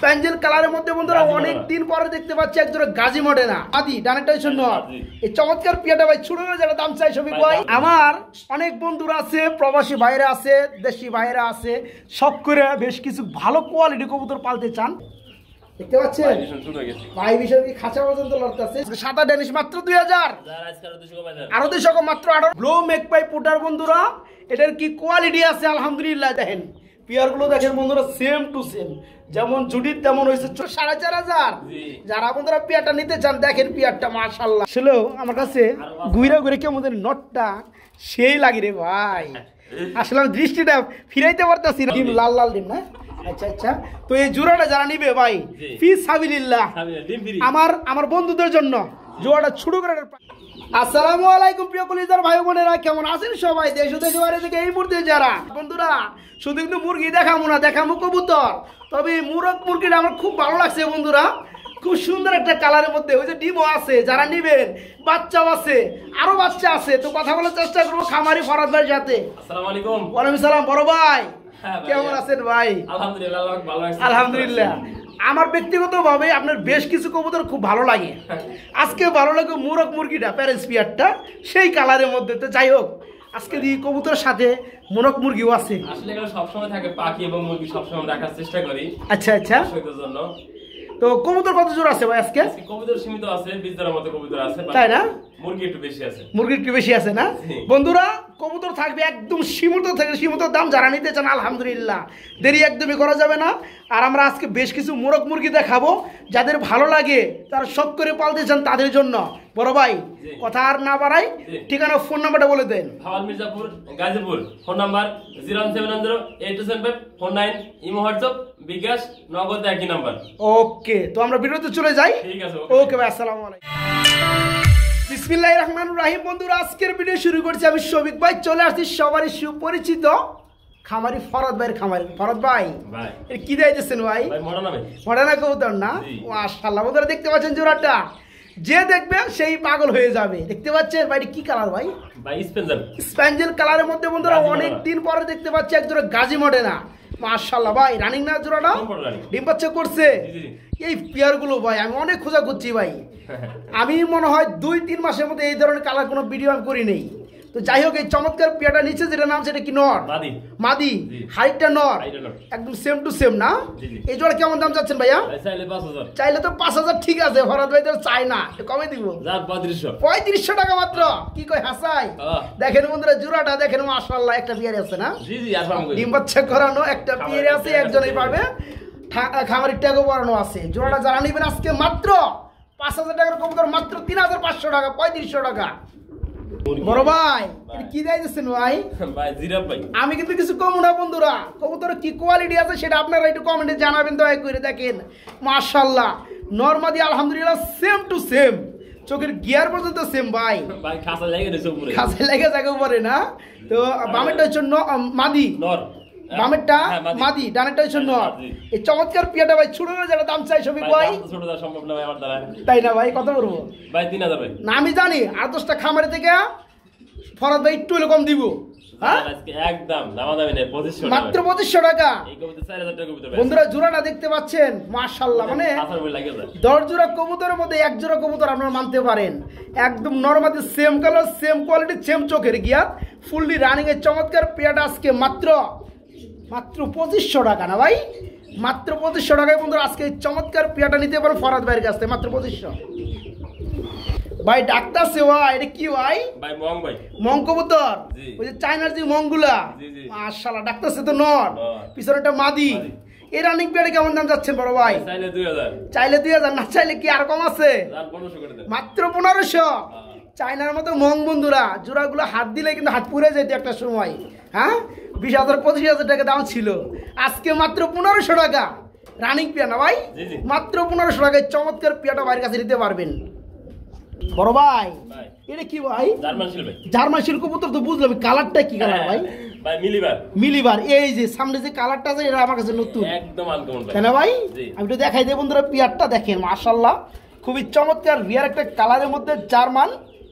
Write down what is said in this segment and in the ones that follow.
Spangle কালারের মধ্যে বন্ধুরা অনেক দিন পরে দেখতে পাচ্ছি একজোড়া গাজী মডেনা আদি ডানেরটা হচ্ছে নর। এই চমৎকার পিয়াটা ভাই ছোট করে যারা দাম চাই সবই ভাই। আমার অনেক বন্ধুরা আছে, প্রবাসী ভাইরা আছে, দেশি ভাইরা আছে, সব করে বেশ কিছু ভালো কোয়ালিটি কবুতর পালতে চান। দেখতে পাচ্ছেন ভাই বিষয় কি খাঁচা পর্যন্ত লড়তেছে। সাদা ড্যানিশ মাত্র 2000, আরো 200 কম মাত্র 18। ব্লো মেকপাই পুটার বন্ধুরা এটার কি কোয়ালিটি আছে আলহামদুলিল্লাহ। দেখেন পিয়ারগুলো দেখেন বন্ধুরা সেম টু সেম, যেমন জুডির তেমন হয়েছে 4500। যারা বন্ধুরা পিয়ারটা নিতে চান দেখেন পিয়ারটা মাশাআল্লাহ। আসলে আমার কাছে ঘুরে ঘুরে কেমন নটটা সেই লাগে রে ভাই। আসলে আমি দৃষ্টিটা ফিরাইতে পারতাছি না। ডিম লাল লাল ডিম না? আচ্ছা আচ্ছা। তো এই জোড়াটা যারা নিবে ভাই ফি সাবিলিল্লাহ আমার বন্ধুদের জন্য জোড়াটা ছোট করে। আসসালামু আলাইকুম প্রিয় কলিজার ভাই বোনেরা, কেমন আছেন সবাই? দেশ ও দেশের বাইরে থেকে এই মুহূর্তে যারা বন্ধুরা শুধু কিন্তু মুরগি দেখাবো না, দেখাবো কবুতর। তবে মুরগিটা আমার খুব ভালো লাগছে বন্ধুরা, খুব সুন্দর একটা কালারের মধ্যে। ওই যে ডিমও আছে, যারা নিবেন বাচ্চাও আছে, আরো বাচ্চা আছে। তো কথা বলার চেষ্টা করবো খামারি ফরাদ ভাইয়ের সাথে। আসসালামু আলাইকুম। ওয়ালাইকুম সালাম বড় ভাই, কেমন আছেন ভাই? আলহামদুলিল্লাহ ভালো আছি। আলহামদুলিল্লাহ। আমার ব্যক্তিগত ভাবে আপনার বেশ কিছু কবুতর খুব ভালো লাগে। আজকে ভালো লাগে মুরগিটা প্যারেন্টস পিয়ারটা সেই কালারের মধ্যে। তো যাই হোক, আজকে দিয়ে কবুতরের সাথে মুরগিও আছে। আসলে এগুলো সবসময় থাকে, পাখি এবং মুরগি সবসময় রাখার চেষ্টা করি। আচ্ছা আচ্ছা। জন্য তো কবুতর কত জোড়া আছে ভাই আজকে? কবুতর সীমিত আছে, 20 মতো কবুতর আছে, তাই না? মুরগি একটু বেশি আছে। মুরগি একটু বেশি আছে না বন্ধুরা? কবুতর থাকবে একদম সীমিত থেকে সীমিত দাম। যারা নিতে চান আলহামদুলিল্লাহ দেরি একদমই করা যাবে না। আর আমরা আজকে বেশ কিছু মুরগি দেখাবো, যাদের ভালো লাগে তারা শখ করে পালতে চান তাদের জন্য। বড় ভাই কথা আর না বাড়াই, ঠিকানা ফোন নাম্বারটা বলে দেন। Bhawal Mirzapur Gazipur, phone number 0178249 imo WhatsApp bKash Nagad একই নাম্বার। ওকে, তো আমরা ভিডিওতে চলে যাই। ঠিক আছে, ওকে ভাই, আসসালামু আলাইকুম। বিসমিল্লাহির রহমানির রহিম। বন্ধুরা আজকের ভিডিও শুরু করছি আমি শফিক ভাই। চলে আসছি সবারই সুপরিচিত খামারি ফরাদ ভাইয়ের খামারি। ফরাদ ভাই এর কি দিয়েছেন ভাই? মডার্না কবুতর না? মাশাআল্লাহ বন্ধুরা দেখতে পাচ্ছেন জোড়াটা, যে দেখবে সেই পাগল হয়ে যাবে। দেখতে পাচ্ছেন ভাই কি কালার ভাই? স্প্যাঞ্জেল কালারের মধ্যে বন্ধুরা অনেক দিন পরে দেখতে পাচ্ছি একজোড়া গাজী মডেনা। মাশাআল্লাহ ভাই, রানিং না জোড়াটা? ডিম বাচ্চা করছে। এই পেয়ারগুলো ভাই আমি অনেক খোঁজা করছি ভাই। আমি মনে হয় 2-3 মাসের মধ্যে এই ধরনের কালার কোনো ভিডিও আমি করি নেই। তো যাই হোক, এই চমৎকার পেয়ারটা নিচে যেটা নাম সেটা কি নর? মাদি। হাইটটা নর, একদম সেম টু সেম না? এই জোড়া কেমন দাম চাচ্ছেন ভাইয়া? চাইলে তো 5000। ঠিক আছে ফরাদ ভাই, তো চাই না, কমে দিব 3500 টাকা মাত্র। কি কয় হাসাই? দেখেন বন্ধুরা জোড়াটা দেখেন মাশাআল্লাহ, একটা পেয়ার আছে না? ডিম বাচ্চা করানো একটা পেয়ার আছে, একজনই পাবে। খামারের ট্যাগও পরানো আছে। জোড়াটা যারা নেবেন আজকে মাত্র 5000 টাকার কবুতর, মাত্র 3500 টাকা, 3500 টাকা। বড় ভাই কি দিয়েছেন ভাই? আমি কিন্তু কিছু কম না বন্ধুরা। কবুতর কি কোয়ালিটি আছে সেটা আপনারা একটু কমেন্টে জানাবেন দয়া করে। দেখেন মাশাআল্লাহ নরমাদি আলহামদুলিল্লাহ সেম টু সেম, চোখের গিয়ার পর্যন্ত সেম ভাই। খাঁচা লেগে যাকে উপরে না? তো বামেরটা হচ্ছে মাদি, বামেরটা মাদি, ডানেরটা হচ্ছে নর। এই চমৎকার পিয়াটা ভাই ছোট করে যারা দাম চাই সবই ভাই। তাই না ভাই? কত করবো ভাই? 3000 ভাই না? আমি জানি আর 10টা খামারে থেকে ফরাদ ভাই একটু কম দিব। মাত্র 2500 টাকা। বন্ধুরা জোড়াটা দেখতে পাচ্ছেন মাশাআল্লাহ, মানে 10 জোড়া কবুতরের মধ্যে 1 জোড়া কবুতর আপনারা মানতে পারেন। একদম normally same colour, same quality, same চোখের গিয়ার, ফুললি রানিং এর চমৎকার পেয়ারটা আজকে মাত্র 2500 টাকা না ভাই? মাত্র 2500 টাকায় বন্ধুরা আজকে চমৎকার পেয়ারটা নিতে পারেন ফরাদ ভাইয়ের কাছ থেকে, মাত্র 2500। ভাই ডাক্তার সেবা এটা কি ভাই? মং কবুতর, ওই যে চায়নার যে মংগুলা। মাশাআল্লাহ ডাক্তার সে তো নর, পিছনেটা মাদি। এই রানিং পেয়ারে কেমন দাম যাচ্ছেন বড় ভাই? চাইলে 2000, না চাইলে কি আর কম আছে? মাত্র 1500। চায়নার মতো মং বন্ধুরা, জোড়াগুলো হাত দিলে কিন্তু হাত পুড়ে যেত একটা সময়। হ্যাঁ 20,000 25,000 টাকা দাম ছিল, আজকে মাত্র 1500 টাকা। রানিং পেয়া না ভাই? মাত্র 1500 টাকায় চমৎকার পেয়াটা ভাইয়ের কাছে নিতে পারবেন। বড় ভাই এটা কি ভাই? জার্মান শিল কবুতর তো বুঝলাম, কালারটা কি কালার ভাই? মিলিবার। এই যে সামনে যে কালারটা আছে এটা আমার কাছে নতুন, একদম আনকমন ভাই। কেন ভাই? আমি তো দেখাই দেই বন্ধুরা, পেয়ারটা দেখেন মাশাআল্লাহ খুবই চমৎকার রিয়ার একটা কালারের মধ্যে জার্মান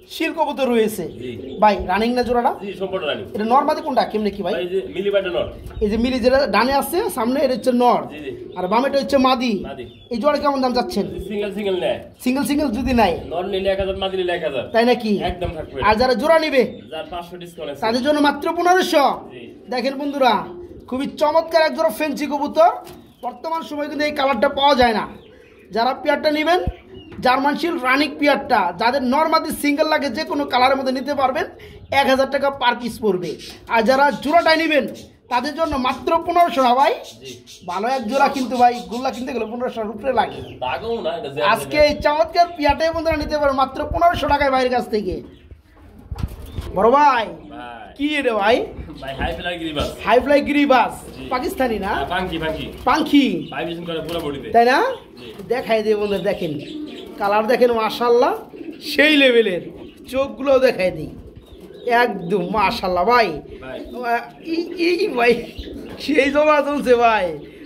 শিল কবুতর রয়েছে জি। ভাই রানিং না জোড়াটা জি সম্পূর্ণ রানি এটা নর্মাদি কোনটা কেমনে কি ভাই ভাই যে মিলি বাটা নট এই যে মিলি যেটা ডানে আছে সামনে এটা হচ্ছে নর জি জি আর বামেটা হচ্ছে মাদি মাদি এই জোড়া কেমন দাম চাচ্ছেন সিঙ্গেল সিঙ্গেল নেয় সিঙ্গেল সিঙ্গেল যদি নাই নর নিলে 1000 মাদি নিলে 1000 তাই নাকি একদম থাকবে আর যারা জোড়া নিবে যার 500 ডিসকাউন্ট আছে তাদের জন্য মাত্র 1500 জি দেখেন বন্ধুরা খুবই চমৎকার এক জোড়া ফেন্সি কবুতর বর্তমান সময় কিন্তু এই কালারটা পাওয়া যায় না যারা পেয়ারটা নেবেন জার্মান শিল রানিক পেয়ারটা যাদের নর্মালি সিঙ্গেল লাগে যে কোনো কালারের মধ্যে নিতে পারবেন 1000 টাকা পার পিস পড়বে আর যারা জোড়াটাই নেবেন তাদের জন্য মাত্র 1500 না ভাই জি ভালো এক জোড়া কিন্তু ভাই গুল্লা কিনতে গেলে 1500 উপরে লাগে তাগো না এটা যে আজকে এই চমৎকার পেয়ারটাই বন্ধুরা নিতে পারবেন মাত্র 1500 টাকায় বাইরের কাছ থেকে বড় ভাই ভাই কি রে ভাই ভাই হাই ফ্লাই গ্রিবাস হাই ফ্লাই গিরিবাস জি। পাকিস্তানি না পাঙ্কি পাঙ্কি পাখি ভাইব্রেশন করে পুরো বডিতে তাই না জি। দেখাই দিয়ে বন্ধু দেখেন কালার দেখেন মাশাল্লাহ সেই লেভেলের চোখগুলো দেখাই দিই একদম মাশাল্লাহ ভাই ভাই ভাই সেই জমা চলছে ভাই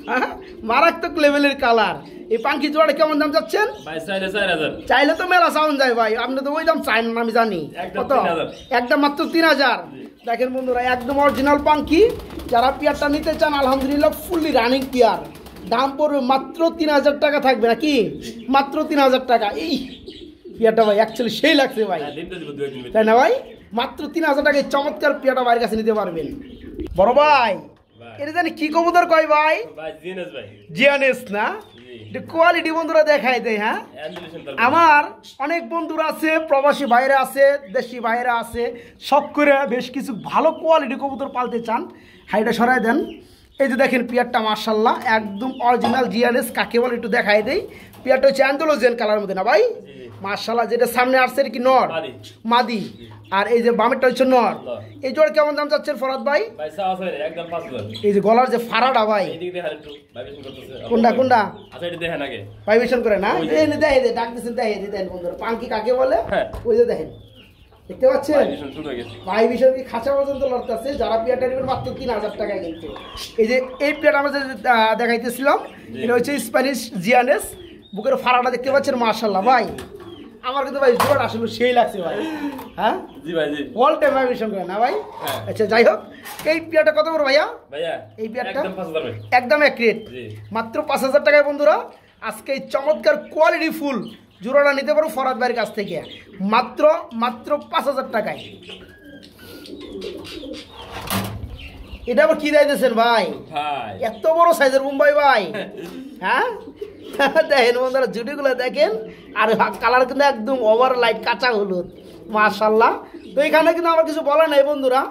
হ্যাঁ মারাত্মক লেভেলের কালার এই পাখি জোড়া কেমন দাম চাচ্ছেন ভাই 4000 চাইলে তো মেলা সাউন্ড যায় ভাই আপনি তো ওই দাম চাইন না আমি জানি একদম কত 3000 একদম মাত্র 3000 দেখেন বন্ধুরা একদম অরিজিনাল পাঙ্কি যারা পেয়ারটা নিতে চান আলহামদুলিল্লাহ ফুললি রানিং পেয়ার দাম পড়বে মাত্র 3000 টাকা থাকবে নাকি মাত্র 3000 টাকা এই পেয়ারটা ভাই অ্যাকচুয়ালি সেই লাগছে ভাই হ্যাঁ দিন তো দিব 2 দিন তাই না ভাই মাত্র 3000 টাকায় চমৎকার পেয়ারটা বাইরের কাছে নিতে পারবেন বড় ভাই ভাই। এটা জানি কি কবুতর কয় ভাই ভাই জিএনএস ভাই জিয়ানেস না জি এটা কোয়ালিটি বন্ধুরা দেখায় দেয় হ্যাঁ অ্যান্ডুলেশন তার আমার অনেক বন্ধুরা আছে প্রবাসী ভাইরা আছে দেশি ভাইরা আছে সব করে বেশ কিছু ভালো কোয়ালিটি কবুতর পালতে চান হাইটা সরাই দেন এই যে দেখেন পেয়ারটা মার্শাল্লাহ একদম অরিজিনাল জিয়ানেস কাকে বলে একটু দেখাই দেই পেয়ারটা হচ্ছে অ্যান্ডোলোজেন কালার মধ্যে না ভাই মার্শাল্লাহ যেটা সামনে আসছে এটা কি নর মাদি। মাদি আর এই যে বামেরটা হচ্ছে নর নর। এই জোড়া কেমন দাম চাচ্ছেন ফরাদ ভাই ভাই সাওয়া আছে একদম 5000 এই যে গলার যে ফাড়াটা ভাই এই দিক দিয়ে একটু ভাইব্রেশন করতেছে কোনটা কোনটা আচ্ছা এটা দেখেন আগে ভাইব্রেশন করে না ওই যে। এই দেখে দে ডাক দিছেন দেখে দেন বন্ধুরা পাঙ্কি কাকে বলে হ্যাঁ। ওই যে দেখেন দেখতে পাচ্ছেন ভাইব্রেশন শুরু হয়ে গেছে ভাই বিষয় কি খাঁচা পর্যন্ত লড়তেছে যারা পেয়ারটা নেবেন মাত্র 3000 টাকায় কিন্তু এই যে এই পেয়ারটা আমরা যে দেখাইতেছিলাম এটা হচ্ছে স্প্যানিশ জিয়ানেস বুকের ফাড়াটা দেখতে পাচ্ছেন মার্শাল্লাহ ভাই আমার কিন্তু ভাই জোড়া আসলে সেই লাগছে ভাই হ্যাঁ জি ভাই জি অল টাইম ভাইব্রেশন করে না ভাই হ্যাঁ। আচ্ছা যাই হোক এই পেয়ারটা কত বড় ভাইয়া ভাইয়া এই পেয়ারটা? একদম 5000 ভাই একদম অ্যাক্রেট জি মাত্র 5000 টাকায় বন্ধুরা আজকে এই চমৎকার কোয়ালিটি ফুল জোড়াটা নিতে পারো ফরাদ ভাইয়ের কাছ থেকে মাত্র মাত্র 5000 টাকায় এটা আবার কি দিয়েছেন ভাই ভাই এত বড় সাইজের মুম্বাই ভাই হ্যাঁ দেখেন বন্ধুরা জুটিগুলো দেখেন আর কালার কিন্তু একদম ওভার লাইট কাঁচা হলুদ মাশাল্লাহ তো এখানে কিন্তু আমার কিছু বলা নাই বন্ধুরা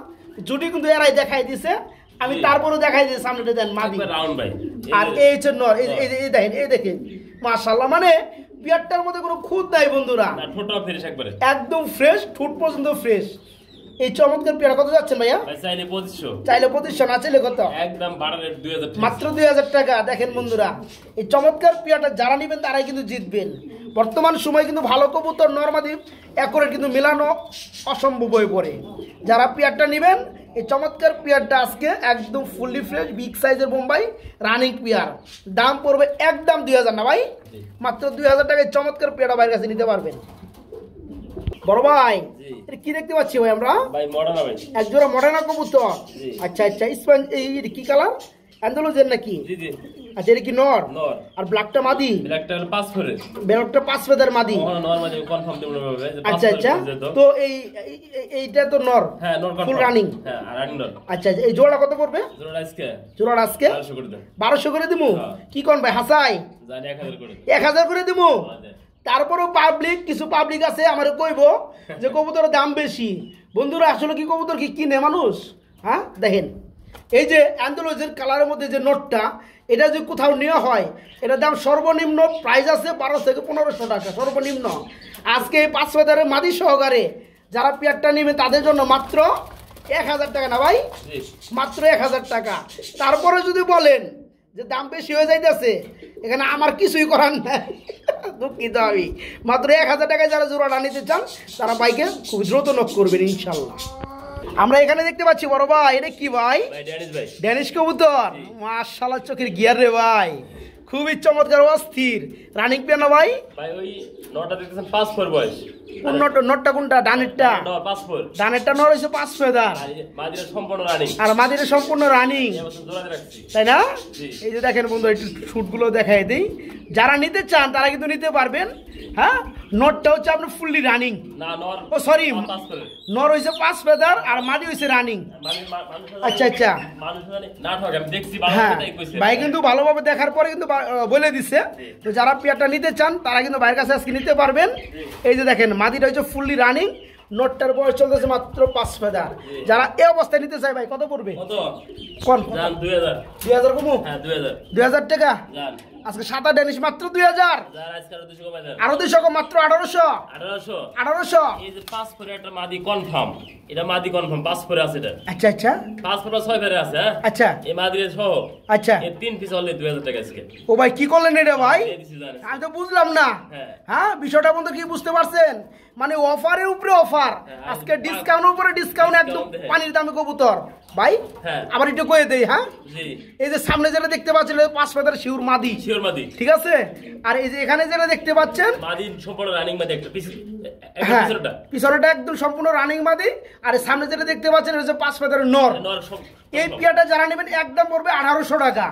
জুটি কিন্তু এরাই দেখাই দিছে আমি তারপরেও দেখাই দিয়েছি সামনেটা দেন মাদি একবার রাউন্ড ভাই আর এই হচ্ছে নর এই দেখেন এই দেখেন মাশাল্লাহ মানে পিয়ারটার মধ্যে কোনো খুঁত নাই বন্ধুরা না ঠোঁটও ফিনিশ একবারে একদম ফ্রেশ ঠোঁট পর্যন্ত ফ্রেশ এই চমৎকার পেয়ারা কত যাচ্ছেন ভাইয়া ভাই চাইলে 2500 চাইলে 2500 না চাইলে কত একদম বাড়ালে 2000 মাত্র 2000 টাকা দেখেন বন্ধুরা এই চমৎকার পেয়ারটা যারা নেবেন তারাই কিন্তু জিতবেন বর্তমান সময় কিন্তু ভালো কবুতর নরমাদি একরে কিন্তু মেলানো অসম্ভব হয়ে পড়ে যারা পেয়ারটা নেবেন এই চমৎকার পেয়ারটা আজকে একদম ফুললি ফ্রেশ বিগ সাইজের বোম্বাই রানিং পেয়ার দাম পড়বে একদম 2000 না ভাই মাত্র 2000 টাকায় চমৎকার পেয়ারটা বাইরের কাছে নিতে পারবেন বড় ভাই জি। এটা কি দেখতে পাচ্ছি ভাই আমরা ভাই মডার্ন ভাই একজোড়া মডার্না কবুতর জি। আচ্ছা আচ্ছা স্পঞ্জ এই কি কালার অ্যান্ডালুজেন নাকি জি জি আচ্ছা এটা কি নর নর আর ব্ল্যাকটা মাদি ব্ল্যাকটা হলো 5 করে বেরকটা 5 ফেদার মাদি ওখানে নর মানে কনফার্ম দেব না ভাবে আচ্ছা আচ্ছা তো এইটা তো নর হ্যাঁ নর ফুল রানিং হ্যাঁ রানিং নর আচ্ছা আচ্ছা, এই জোড়া কত পড়বে জোড়া আজকে জোড়া আজকে 1200 করে দেন 1200 করে দিমু হ্যাঁ। কি কোন ভাই হাসাই জানি 1000 করে 1000 করে দিমু আমাদের তারপরেও পাবলিক কিছু পাবলিক আছে আমার কইব যে কবুতরের দাম বেশি বন্ধুরা আসলে কি কবুতর কি কিনে মানুষ হ্যাঁ দেখেন এই যে অ্যান্থোলজির কালারের মধ্যে যে নোটটা এটা যদি কোথাও নেওয়া হয় এটার দাম সর্বনিম্ন প্রাইস আছে 1200 থেকে 1500 টাকা সর্বনিম্ন আজকে এই 5 ফেদারের মাদি সহকারে যারা পেয়ারটা নেবে তাদের জন্য মাত্র 1000 টাকা না ভাই জি মাত্র 1000 টাকা তারপরে যদি বলেন যে দাম বেশি হয়ে যাইতেছে এখানে আমার কিছুই করার নাই দুঃখিত আমি মাত্র 1000 টাকায় যারা জোড়াটা নিতে চান তারা বাইকে খুব দ্রুত নক করবেন ইনশাল্লাহ আমরা এখানে দেখতে পাচ্ছি বড় ভাই এটা কি ভাই ভাই ড্যানিশ ভাই ড্যানিশ কবুতর মাশাআল্লাহ চোখের গিয়ার রে ভাই খুবই চমৎকার অস্থির রানিং পেয়ার না ভাই? ভাই ওই নটা দেখতেছেন 5 ফোর বয়স। কোন নটটা কোনটা? ডানেরটা? 5 ফোর। ডানেরটা নর হইছে 5 ফেদার আর এই যে মাদিরা সম্পূর্ণ রানিং। আর মাদিরে সম্পূর্ণ রানিং, এবছর জোড়াতে রাখছি। তাই না? জি। এই যে দেখেন বন্ধু, একটু শুটগুলো দেখাই দেই। যারা নিতে চান তারা কিন্তু নিতে পারবেন। হ্যাঁ, নটটা হচ্ছে আপনার ফুললি রানিং। না নর ও সরি, 5 ফোর। নর হইছে 5 ফেদার আর মাদি হইছে রানিং। আচ্ছা আচ্ছা, মানুষ জানে না ঠকে, আমি দেখছি ভালো হ্যাঁ কথাই কইছে। ভাই কিন্তু ভালোভাবে দেখার পরে কিন্তু বলে দিচ্ছে। তো যারা পেয়ারটা নিতে চান তারা কিন্তু ভাইয়ের কাছে আজকে নিতে পারবেন। এই যে দেখেন মাদিটা হচ্ছে ফুললি রানিং, নোটটার বয়স চলতেছে মাত্র 5 ফেদার। যারা এই অবস্থায় নিতে চায় ভাই কত পড়বে? কত? কোন জান 2000। 2000 কমু? হ্যাঁ 2000। 2000 টাকা জান আজকে সাদা ডেনিশ মাত্র 2000। যার আজকে আরো 200 কমাই দেন। আরো 200 কম, মাত্র 1800। 1800। 1800। এই যে 5 ফোরে একটা মাদি কনফার্ম, এটা মাদি কনফার্ম 5 ফোরে আছে এটা। আচ্ছা আচ্ছা 5 ফোরে 6 ফোরে আছে। হ্যাঁ আচ্ছা এই মাদিরে সহ আচ্ছা। এই 3 পিস হলে 2000 টাকা আজকে। ও ভাই কি করলেন এটা ভাই? এই দিছি জানেন। আমি তো বুঝলাম না। হ্যাঁ। হ্যাঁ, বিষয়টা বন্ধু কি বুঝতে পারছেন? মানে অফারের উপরে অফার, হ্যাঁ, আজকে ডিসকাউন্টের উপরে ডিসকাউন্ট, একদম discount, হ্যাঁ। পানির দামে কবুতর ভাই। হ্যাঁ। আবার একটু কয়ে দেই। হ্যাঁ, জি এই যে সামনে যেটা দেখতে পাচ্ছেন 5 ফেদার শিউর মাদি, শিওর মাদি। ঠিক আছে? আর এই যে এখানে যেটা দেখতে পাচ্ছেন, মাদি সম্পূর্ণ রানিং মাদি একটা পিস, একটা হ্যাঁ পিছরটা পিছনেটা একদম সম্পূর্ণ রানিং মাদি। আর এই সামনে যেটা দেখতে পাচ্ছেন এটা হচ্ছে 5 ফেদারের নর। নর সব। এই পেয়ারটা যারা নেবেন একদম পড়বে 1800 টাকা।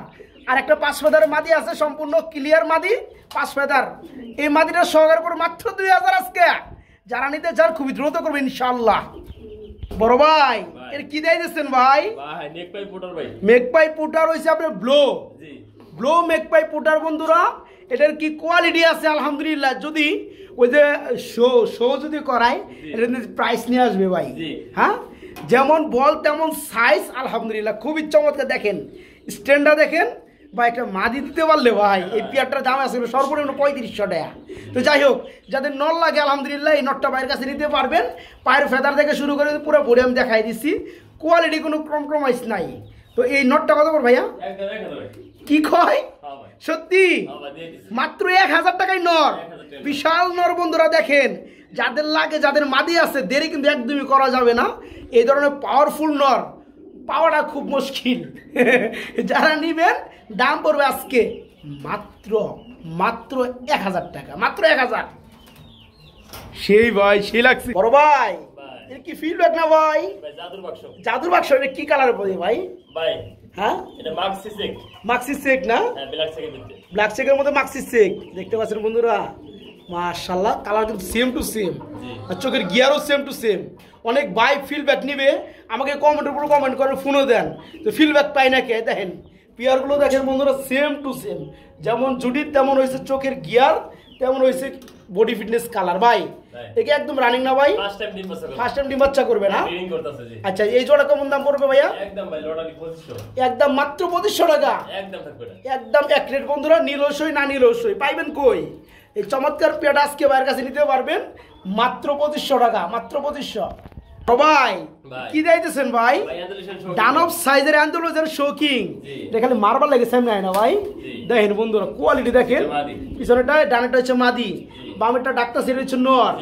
আর একটা 5 ফেদারের মাদি আছে, সম্পূর্ণ ক্লিয়ার মাদি 5 ফেদার। এই মাদিটা সহকারে পড়বে মাত্র 2000 আজকে। যারা নিতে চান খুবই দ্রুত করবে ইনশাআল্লাহ। বড় ভাই এর কি দেয় দিচ্ছেন ভাই? ভাই নেক পাই পুটার ভাই। মেকপাই পুটার হইছে আপনার ব্লো, জি ব্লো মেকপাই পুটার বন্ধুরা। এটার কি কোয়ালিটি আছে আলহামদুলিল্লাহ। যদি ওই যে শো যদি করায় এটা প্রাইস নিয়ে আসবে ভাই। জি। হ্যাঁ, যেমন বল তেমন সাইজ আলহামদুলিল্লাহ, খুবই চমৎকার। দেখেন স্ট্যান্ডটা দেখেন বা একটা মাদি দিতে পারলে ভাই এই পেয়ারটার দাম আছে সর্বনিম্ন 3500 টাকা। তো যাই হোক, যাদের নল লাগে আলহামদুলিল্লাহ এই নটটা ভাইয়ের কাছে নিতে পারবেন। পায়ের ফেদার থেকে শুরু করে পুরো বডি আমি দেখাই দিচ্ছি, কোয়ালিটি কোনো কম্প্রোমাইজ নাই। তো এই নটটা কত করে ভাইয়া? একটা দেখা ভাই। কি কয় হ্যাঁ ভাই। সত্যি? হ্যাঁ ভাই দিয়ে দিছি। মাত্র 1000 টাকায় নর, 1000 টাকা। বিশাল নর বন্ধুরা। দেখেন যাদের লাগে, যাদের মাদি আছে, দেরি কিন্তু একদমই করা যাবে না। এই ধরনের পাওয়ারফুল নর পাওয়াটা খুব মুশকিল। যারা নিবেন দাম পড়বে আজকে মাত্র মাত্র 1000 টাকা, মাত্র 1000। সেই ভাই সেই লাগছে বড় ভাই। ভাই। এর কি ফিডব্যাক না ভাই? ভাই জাদুর বাক্স। জাদুর বাক্স এটা কি কালার পড়ে ভাই? ভাই হ্যাঁ, এটা মাক্সি চেক। মাক্সি চেক না? হ্যাঁ ব্ল্যাক চেকের ভিতরে। ব্ল্যাক চেকের মধ্যে মাক্সি চেক দেখতে পাচ্ছেন বন্ধুরা। মাশাআল্লাহ, কালার কিন্তু সেম টু সেম, আর চোখের গিয়ারও সেম টু সেম। অনেক ভাই ফিডব্যাক নিবে, আমাকে কমেন্টের উপর কমেন্ট করে ফোনও দেন, তো ফিডব্যাক পাই না কে। দেখেন পিয়ারগুলো দেখেন বন্ধুরা, সেম টু সেম। যেমন জুডির তেমন হয়েছে চোখের গিয়ার, তেমন হয়েছে বডি ফিটনেস কালার। ভাই একে একদম রানিং না ভাই? ফার্স্ট টাইম ডিম বাচ্চা করে। ফার্স্ট টাইম ডিম বাচ্চা করবে না? ট্রেনিং করতেছে জি। আচ্ছা, এই জোড়া কেমন দাম পড়বে ভাইয়া? একদম ভাই লটারি 2500। একদম মাত্র 2500 টাকা। একদম থাকবে না। একদম এক রেট বন্ধুরা, নীলসই না নীলসই পাইবেন কই? এই চমৎকার পেয়ারটা আজকে ভাইয়ের কাছে নিতে পারবেন মাত্র 2500 টাকা, মাত্র 2500। ভাই কি দিতেছেন ভাই? ডানব সাইজের অ্যান্ডোলজের শোকিং, এটা খালি মারবার লাগে সামনে না ভাই। দেখেন বন্ধুরা কোয়ালিটি দেখেন, পিছনেটা ডানেরটা হচ্ছে মাদি, বামেরটা ডাক্তার সেটা হচ্ছে নর।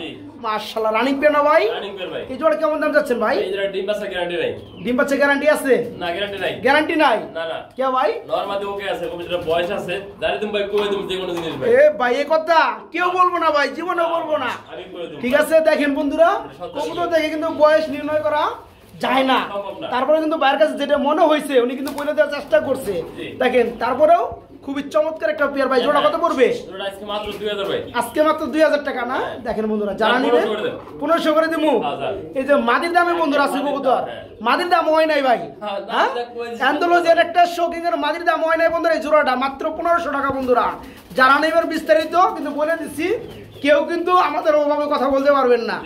মাশাআল্লাহ রানিং পেয়ার না ভাই? রানিং পেয়ার ভাই। এই জোড়া কেমন দাম যাচ্ছেন ভাই? এই জোড়া ডিম বাচ্চা গ্যারান্টি নাই। ডিম বাচ্চা গ্যারান্টি আছে? না গ্যারান্টি নাই। গ্যারান্টি নাই? না না। কে ভাই? নরমালি ওকে আছে, কবিতার বয়স আছে, জানি তুমি ভাই কই তুমি যে কোনো জিনিস ভাই। এ ভাই এই কথা কেউ বলবো না ভাই, জীবনে বলবো না। আমি কই দেব। ঠিক আছে, দেখেন বন্ধুরা কবুতর দেখে কিন্তু বয়স নির্ণয় করা যায় না। তারপরে কিন্তু বাইরের কাছে যেটা মনে হয়েছে উনি কিন্তু বলে দেওয়ার চেষ্টা করছে। দেখেন তারপরেও খুবই চমৎকার একটা পেয়ার ভাই। জোড়া কত পড়বে? জোড়া আজকে মাত্র 2000 ভাই। আজকে মাত্র 2000 টাকা না? দেখেন বন্ধুরা যারা নিবে 1500 করে দিমু। এই যে মাদির দামে বন্ধুরা আছে কবুতর, মাদির দাম হয় নাই ভাই। হ্যাঁ, অ্যান্ডোলজের একটা শোকিং এর মাদির দাম হয় নাই বন্ধুরা। এই জোড়াটা মাত্র 1500 টাকা বন্ধুরা। যারা নেবেন বিস্তারিত কিন্তু বলে দিচ্ছি, কেউ কিন্তু আমাদের ওভাবে কথা বলতে পারবেন না,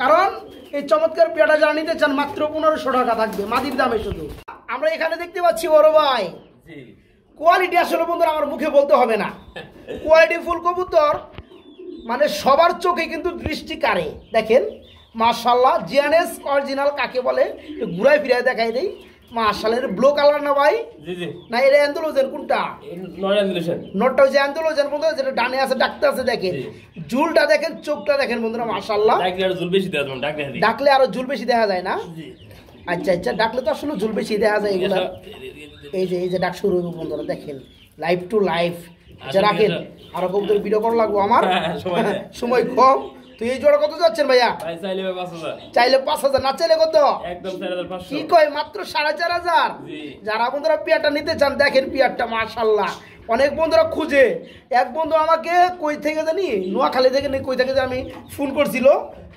কারণ এই চমৎকার পেয়ারটা যারা নিতে চান মাত্র 1500 টাকা থাকবে মাদির দামে শুধু। আমরা এখানে দেখতে পাচ্ছি বড় ভাই কোয়ালিটি আসলে বন্ধুরা আমার মুখে বলতে হবে না, কোয়ালিটি ফুল কবুতর, মানে সবার চোখে কিন্তু দৃষ্টি কাড়ে। দেখেন মাশাআল্লাহ, জিএনএস অরিজিনাল কাকে বলে ঘুরাই ফিরায় দেখাই দেই। মাশাআল্লাহ, এর ব্লু কালার না ভাই? জি জি। না এটা অ্যান্ডোলজেন কোনটা? নর অ্যান্ডোলজেন। নটটা হচ্ছে অ্যান্ডোলজেন বন্ধুরা, যেটা ডানে আছে ডাকতে আছে। দেখেন ঝুলটা দেখেন, চোখটা দেখেন বন্ধুরা মাশাআল্লাহ। ডাকলে আর ঝুল বেশি দেওয়া ডাকলে দিই। ডাকলে আরো ঝুল বেশি দেখা যায় না? জি। আচ্ছা আচ্ছা, ডাকলে তো আসলে ঝুল বেশি দেখা যায় এগুলা। এই যে ডাক শুরু হইব বন্ধুরা, দেখেন লাইভ টু লাইভ আচ্ছা রাখেন, আরো কবুতর ভিডিও করা লাগবো আমার, সময় কম। তো এই জোড়া কত যাচ্ছেন ভাইয়া? চাইলে 5,000, না চাইলে কত? কি কয় মাত্র 4,500। যারা বন্ধুরা পেয়ারটা নিতে চান দেখেন পেয়ারটা মাশাআল্লাহ, অনেক বন্ধুরা খুঁজে। এক বন্ধু আমাকে কই থেকে জানি নোয়াখালী থেকে নেই কই থেকে আমি ফোন করছিল,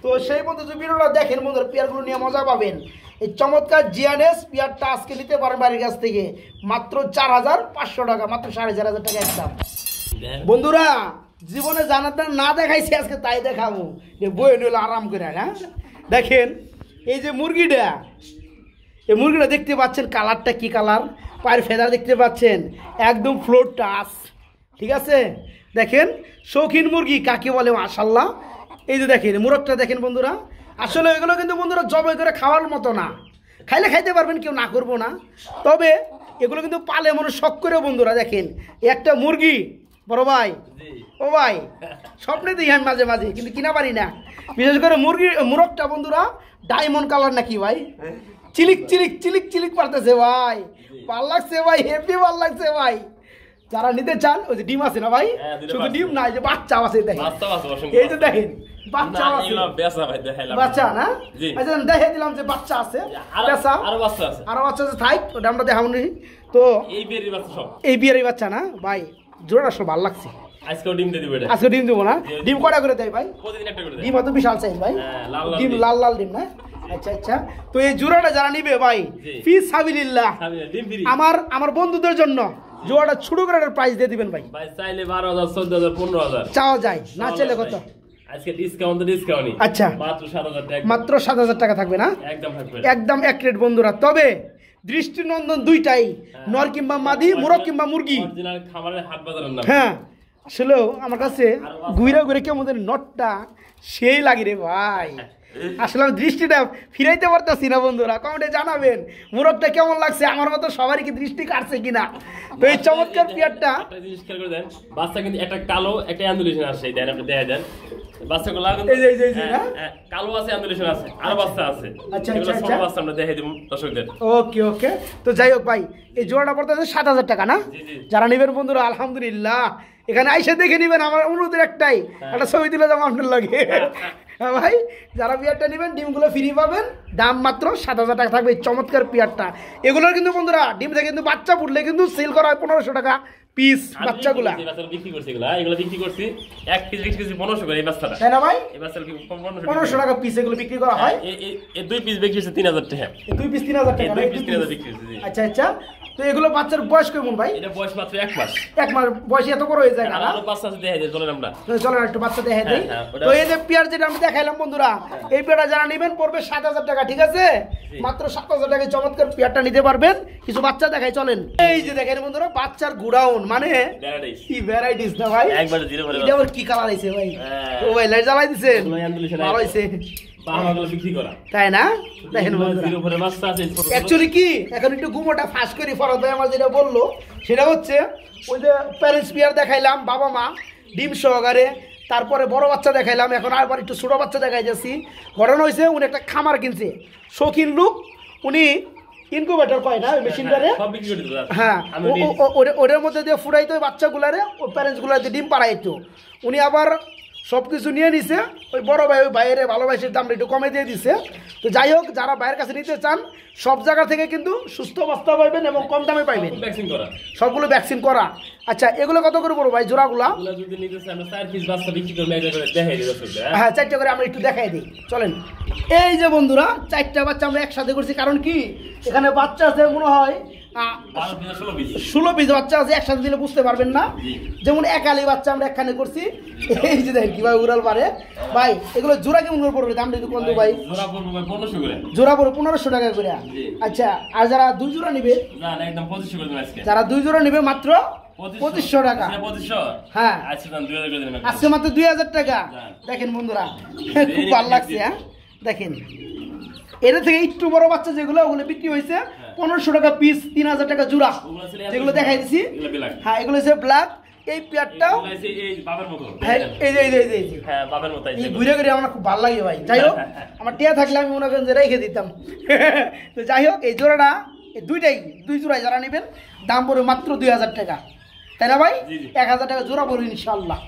তো সেই বন্ধু যে ভিডিওটা দেখেন বন্ধুরা পেয়ারগুলো নিয়ে মজা পাবেন। এই চমৎকার জিয়ানেস পেয়ারটা আজকে নিতে পারেন বাড়ির কাছ থেকে মাত্র 4,500 টাকা, মাত্র 4,500 টাকা একদম। বন্ধুরা জীবনে জানাটা না দেখাইছি আজকে তাই দেখাবো, যে বই নিলে আরাম করে। হ্যাঁ দেখেন এই যে মুরগিটা, এই মুরগিটা দেখতে পাচ্ছেন কালারটা কি কালার, পায়ের ফেদার দেখতে পাচ্ছেন একদম ফ্লোর টাচ, ঠিক আছে। দেখেন শৌখিন মুরগি কাকে বলে মাশাআল্লাহ। এই যে দেখেন মুরগটা দেখেন বন্ধুরা, আসলে এগুলো কিন্তু বন্ধুরা জবাই করে খাওয়ার মতো না, খাইলে খাইতে পারবেন, কেউ না করবো না, তবে এগুলো কিন্তু পালে মনে শখ করে বন্ধুরা। দেখেন একটা মুরগি বড় ভাই, ও ভাই স্বপ্নে দেখি আমি মাঝে মাঝে, কিন্তু কিনা পারি না। বিশেষ করে মুরগটা বন্ধুরা ডায়মন্ড কালার নাকি ভাই, চিলিক চিলিক চিলিক চিলিক পারতেছে ভাই, ভাল লাগছে ভাই, হেভি ভাল লাগছে ভাই। যারা নিতে চান ওই যে ডিম আছে না ভাই, শুধু ডিম না, এই যে বাচ্চা আছে দেখেন, এই যে দেখেন বাচ্চা আছে, বাচ্চা না, আচ্ছা দেখে দিলাম যে বাচ্চা আছে, আরো বাচ্চা আছে, থাক ওটা আমরা দেখাবো নি। তো এই বিয়ের বাচ্চা না ভাই, জোড়া সব ভালো লাগছে। আজকে ডিম দেবো না, ডিম কটা করে দেয় ভাই? ডিম অত বিশাল সাইজ ভাই, ডিম লাল লাল ডিম না। আচ্ছা আচ্ছা, তো এই জোড়াটা যারা নিবে ভাই ফি সাবিলিল্লাহ, আমার বন্ধুদের জন্য জোড়াটা ছোট করে প্রাইস দিয়ে দিবেন ভাই। চাইলে 12,000, 14,000, 15,000 চাওয়া যায়, না চাইলে কত? আজকে ডিসকাউন্ট আচ্ছা মাত্র 7,000 টাকা, মাত্র 7,000 টাকা থাকবে না, একদম এক রেট বন্ধুরা। তবে দৃষ্টিনন্দন দুইটাই, নর কিংবা মাদি, মোরগ কিংবা মুরগি। হ্যাঁ আসলেও আমার কাছে ঘুরে ঘুরে কেমন নটটা সেই লাগে রে ভাই, আসলে আমি দৃষ্টিটা ফিরাইতে পারতেছি না। বন্ধুরা কমেন্টে জানাবেন মোরগটা কেমন লাগছে, আমার মতো সবারই কি দৃষ্টি কাটছে কিনা। তো এই চমৎকার পেয়ারটা বাচ্চা কিন্তু একটা কালো একটা অ্যান্ডুলেশন আছে, এই দেন আপনি দেখা দেন বাচ্চাগুলো কালো আছে, অ্যান্ডুলেশন আছে, আর বাচ্চা আছে। আচ্ছা এগুলো ছোট বাচ্চা আমরা দেখাই দেব দর্শকদের। ওকে ওকে, তো যাই হোক ভাই এই জোড়াটা পড়তেছে 7,000 টাকা না? যারা নেবেন বন্ধুরা আলহামদুলিল্লাহ এখানে আইসা দেখে নেবেন। আমার অনুরোধের একটাই, একটা ছবি তুলে যাবো আপনার লাগে। হ্যাঁ ভাই, যারা পেয়ারটা নেবেন ডিমগুলো ফ্রি পাবেন, দাম মাত্র 7,000 টাকা থাকবে এই চমৎকার পেয়ারটা। এগুলোর কিন্তু বন্ধুরা ডিম থেকে কিন্তু বাচ্চা ফুটলে কিন্তু সেল করা হয় 1500 টাকা পিস বাচ্চাগুলা। বিক্রি করছি এগুলো বিক্রি করছি 1 পিস বিক্রি করছি 1500 করে এই বাচ্চাটা, তাই না ভাই? এই বাচ্চাটা 1500 টাকা পিস এগুলো বিক্রি করা হয়। এই 2 পিস বিক্রি করছি 3,000 টাকা, এই 2 পিস 3,000 টাকা, 2 পিস 3,000 বিক্রি করছি। আচ্ছা আচ্ছা, তো এগুলো বাচ্চার বয়স কেমন ভাই? এটা বয়স মাত্র 1 মাস। 1 মাস বয়সে এত বড় হয়ে যায় না? আরো বাচ্চা আছে দেখাই দেই, চলেন আমরা চলেন একটু বাচ্চা দেখাই দেই। তো এই যে পেয়ার যেটা আমি দেখাইলাম বন্ধুরা, এই পেয়ারটা যারা নেবেন পড়বে 7,000 টাকা, ঠিক আছে? মাত্র 7,000 টাকায় চমৎকার পেয়ারটা নিতে পারবেন। কিছু বাচ্চা দেখাই চলেন। এই যে দেখেন বন্ধুরা বাচ্চার গুড়াউন, মানে কি ভ্যারাইটিস না ভাই, একবারে জিরো করে। এটা আবার কি কালার আইছে ভাই? ও ভাই লাইট জ্বালাই দিছেন, ভালো হইছে তাই না? দেখেন অ্যাকচুয়ালি কি এখন একটু ঘুমোটা ফাঁস করি, ফরদ ভাই আমার যেটা বললো সেটা হচ্ছে ওই যে প্যারেন্টস পেয়ার দেখাইলাম বাবা মা ডিম সহকারে, তারপরে বড় বাচ্চা দেখাইলাম, এখন আবার একটু ছোটো বাচ্চা দেখাই যাচ্ছি। ঘটনা হয়েছে উনি একটা খামার কিনছে, শৌখিন লোক, উনি ইনকিউবেটর কয় না মেশিনটারে, হ্যাঁ ওটার মধ্যে দিয়ে ফুটাইতো বাচ্চাগুলারে, ও প্যারেন্টসগুলারে ডিম পাড়াইতো। উনি আবার সব কিছু নিয়ে নিছে, ওই বড় ভাই ওই বাইরে ভালোবাসার দামটা একটু কমে দিয়ে দিছে। তো যাই হোক যারা বাইরের কাছে নিতে চান সব জায়গা থেকে কিন্তু সুস্থ বাচ্চা পাইবেন এবং কম দামে পাইবেন, সবগুলো ভ্যাকসিন করা। আচ্ছা এগুলো কত করে পড়বো ভাই জোড়াগুলা? হ্যাঁ 4টা করে আমরা একটু দেখাই দিই চলেন। এই যে বন্ধুরা 4টা বাচ্চা আমরা একসাথে করছি, কারণ কি এখানে বাচ্চা আছে মনে হয় 16 পিস বাচ্চা আছে, একসাথে দিলে বুঝতে পারবেন না। যেমন একালি বাচ্চা আমরা একখানে করছি, এই যে দেখেন কিভাবে উড়াল পারে ভাই। এগুলো জোড়া কেমন করে পড়বে দামটা একটু কম দেবো ভাই? জোড়া পড়বে 1500 টাকা করে। আচ্ছা আর যারা 2 জোড়া নিবে, যারা 2 জোড়া নিবে মাত্র 2500 টাকা। হ্যাঁ আজকে মাত্র 2000 টাকা। দেখেন বন্ধুরা খুব ভালো লাগছে। হ্যাঁ দেখেন এটা থেকে একটু বড় বাচ্চা যেগুলো ওগুলো বিক্রি হয়েছে 1500 টাকা পিস, 3000 টাকা জোড়া, যেগুলো দেখাই দিচ্ছি। হ্যাঁ এগুলো হচ্ছে ব্ল্যাক। এই পেয়ারটাও এই ঘুরে ঘুরে আমার খুব ভালো লাগে ভাই। যাই হোক আমার টিয়া থাকলে আমি মনে করেন যে রেখে দিতাম। তো যাই হোক এই জোড়াটা এই দুই জোড়াই যারা নেবেন দাম পড়বে মাত্র 2000 টাকা। তাই না ভাই? জি, জি। 1000 টাকা জোড়া বলুন ইনশাআল্লাহ।